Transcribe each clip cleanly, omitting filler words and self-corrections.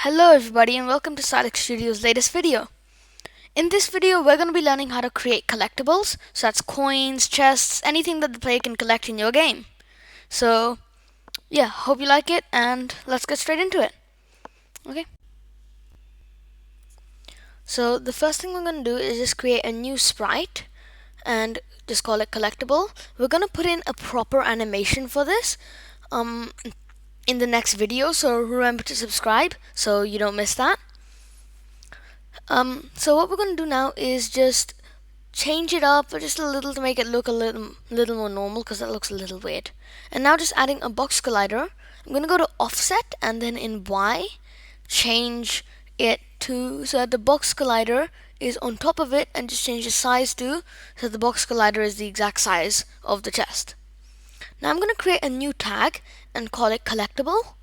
Hello everybody and welcome to Static Studio's latest video. In this video we're going to be learning how to create collectibles, so that's coins, chests, anything that the player can collect in your game. So yeah, hope you like it and let's get straight into it. Okay. So the first thing we're going to do is just create a new sprite and just call it collectible. We're going to put in a proper animation for this in the next video, so remember to subscribe so you don't miss that. So what we're going to do now is just change it up just a little to make it look a little more normal, because that looks a little weird. And now just adding a box collider. I'm going to go to offset and then in Y change it to so that the box collider is on top of it, and just change the size to so the box collider is the exact size of the chest. Now I'm going to create a new tag and call it collectible,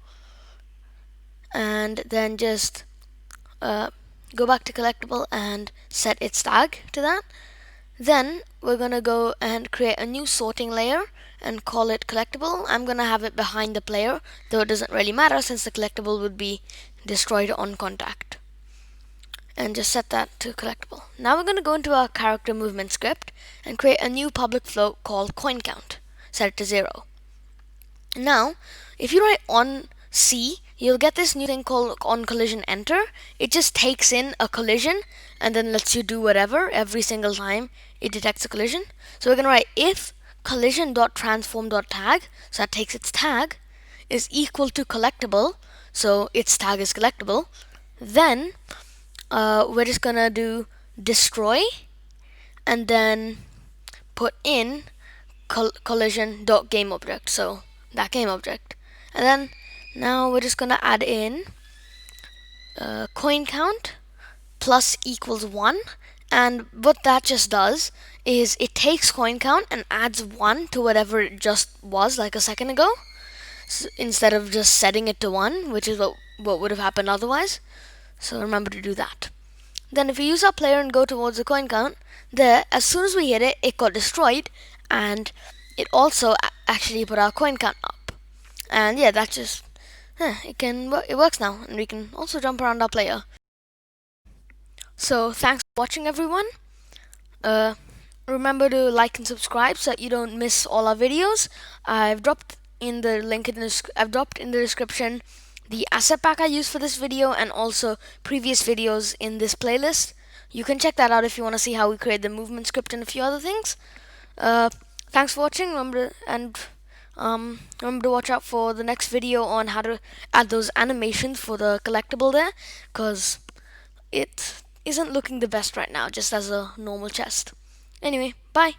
and then just go back to collectible and set its tag to that. Then we're going to go and create a new sorting layer and call it collectible. I'm going to have it behind the player, though it doesn't really matter since the collectible would be destroyed on contact. And just set that to collectible. Now we're going to go into our character movement script and create a new public float called coin count. Set it to 0. Now, if you write on C, you'll get this new thing called on collision enter. It just takes in a collision and then lets you do whatever every single time it detects a collision. So we're going to write if collision.transform.tag, so that takes its tag, is equal to collectible, so its tag is collectible. Then we're just going to do destroy and then put in collision.gameObject, so that game object. And then now we're just going to add in coin count plus equals 1, and what that just does is it takes coin count and adds 1 to whatever it just was like a second ago, so instead of just setting it to 1, which is what would have happened otherwise. So remember to do that. Then if we use our player and go towards the coin count, there, as soon as we hit it, it got destroyed, and it also actually put our coin count up. And yeah, that's just it works now, and we can also jump around our player. So thanks for watching, everyone. Remember to like and subscribe so that you don't miss all our videos. I've dropped in the description the asset pack I used for this video and also previous videos in this playlist. You can check that out if you want to see how we create the movement script and a few other things. Thanks for watching. Remember to watch out for the next video on how to add those animations for the collectible there, because it isn't looking the best right now just as a normal chest. Anyway, bye.